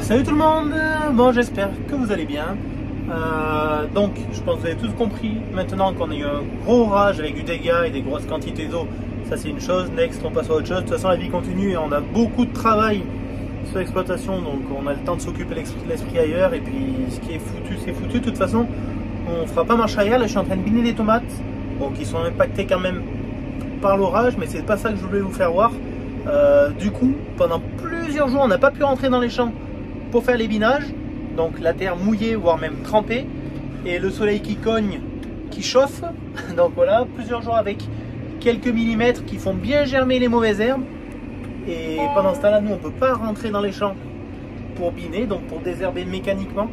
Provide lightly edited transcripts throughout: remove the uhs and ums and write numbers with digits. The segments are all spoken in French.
Salut tout le monde, bon j'espère que vous allez bien. Donc je pense que vous avez tous compris maintenant qu'on a eu un gros orage avec du dégât et des grosses quantités d'eau. Ça c'est une chose, next on passe à autre chose. De toute façon la vie continue et on a beaucoup de travail sur l'exploitation, donc on a le temps de s'occuper l'esprit ailleurs. Et puis ce qui est foutu c'est foutu, de toute façon on fera pas marche arrière. Là je suis en train de biner des tomates, bon, qui sont impactées quand même par l'orage, mais c'est pas ça que je voulais vous faire voir. Du coup pendant plusieurs jours on n'a pas pu rentrer dans les champs pour faire les binages, donc la terre mouillée voire même trempée et le soleil qui cogne, qui chauffe. Donc voilà, plusieurs jours avec quelques millimètres qui font bien germer les mauvaises herbes. Et pendant ce temps-là, nous on peut pas rentrer dans les champs pour biner, donc pour désherber mécaniquement.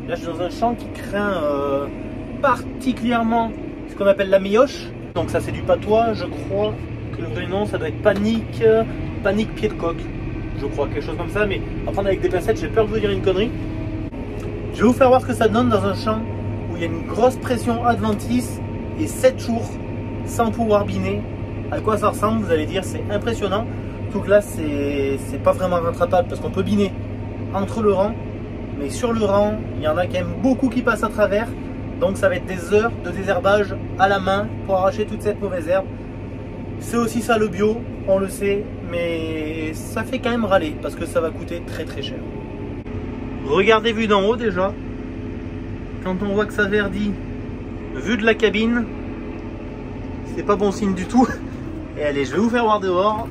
Là je suis dans un champ qui craint particulièrement ce qu'on appelle la méioche. Donc ça c'est du patois, je crois que le vrai nom ça doit être panique pied de coq, je crois, quelque chose comme ça, mais à prendre avec des pincettes, j'ai peur de vous dire une connerie. Je vais vous faire voir ce que ça donne dans un champ où il y a une grosse pression adventice et 7 jours sans pouvoir biner. À quoi ça ressemble, vous allez dire, c'est impressionnant. Donc là c'est pas vraiment rattrapable parce qu'on peut biner entre le rang, mais sur le rang il y en a quand même beaucoup qui passent à travers, donc ça va être des heures de désherbage à la main pour arracher toute cette mauvaise herbe. C'est aussi ça le bio, on le sait, mais ça fait quand même râler parce que ça va coûter très très cher. Regardez vue d'en haut déjà, quand on voit que ça verdit, vue de la cabine, c'est pas bon signe du tout. Et allez, je vais vous faire voir dehors.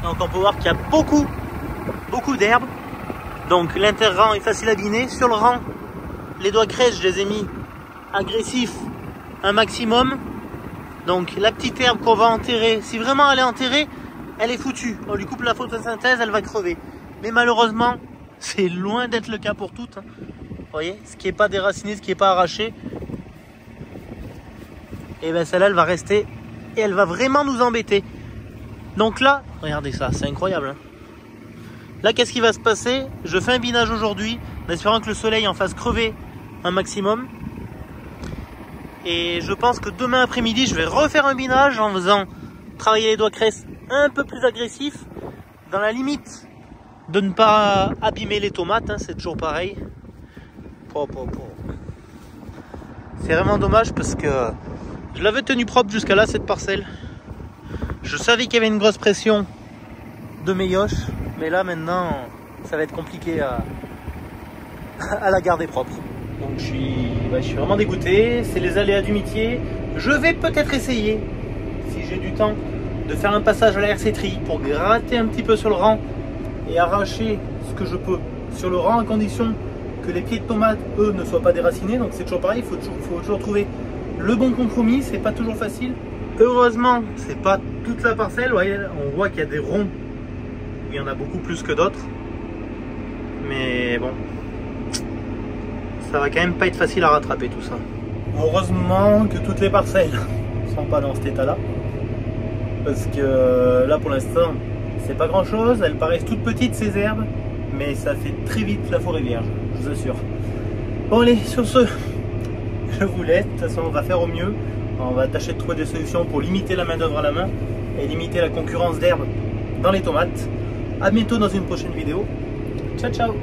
Donc on peut voir qu'il y a beaucoup d'herbe. Donc l'inter-rang est facile à biner. Sur le rang, les doigts crèches, je les ai mis agressifs un maximum. Donc la petite herbe qu'on va enterrer, si vraiment elle est enterrée, elle est foutue. On lui coupe la photosynthèse, elle va crever. Mais malheureusement, c'est loin d'être le cas pour toutes. Vous voyez, ce qui n'est pas déraciné, ce qui n'est pas arraché, et bien celle-là, elle va rester et elle va vraiment nous embêter. Donc là, regardez ça, c'est incroyable. Là, qu'est-ce qui va se passer? Je fais un binage aujourd'hui, en espérant que le soleil en fasse crever un maximum. Et je pense que demain après-midi, je vais refaire un binage en faisant travailler les doigts cresse un peu plus agressifs, dans la limite de ne pas abîmer les tomates, hein, c'est toujours pareil. C'est vraiment dommage parce que je l'avais tenu propre jusqu'à là, cette parcelle. Je savais qu'il y avait une grosse pression de méioche, mais là maintenant ça va être compliqué à la garder propre. Donc je suis vraiment dégoûté, c'est les aléas du métier. Je vais peut-être essayer, si j'ai du temps, de faire un passage à la RC-Tri pour gratter un petit peu sur le rang et arracher ce que je peux sur le rang, à condition que les pieds de tomates, eux, ne soient pas déracinés. Donc c'est toujours pareil, il faut toujours trouver le bon compromis, c'est pas toujours facile. Heureusement, c'est pas toute la parcelle, vous voyez, on voit qu'il y a des ronds où il y en a beaucoup plus que d'autres. Mais bon, ça va quand même pas être facile à rattraper tout ça. Heureusement que toutes les parcelles ne sont pas dans cet état-là. Parce que là pour l'instant, c'est pas grand chose, elles paraissent toutes petites ces herbes, mais ça fait très vite la forêt vierge, je vous assure. Bon allez, sur ce, je vous laisse, de toute façon on va faire au mieux. On va tâcher de trouver des solutions pour limiter la main d'œuvre à la main et limiter la concurrence d'herbes dans les tomates. A bientôt dans une prochaine vidéo. Ciao ciao.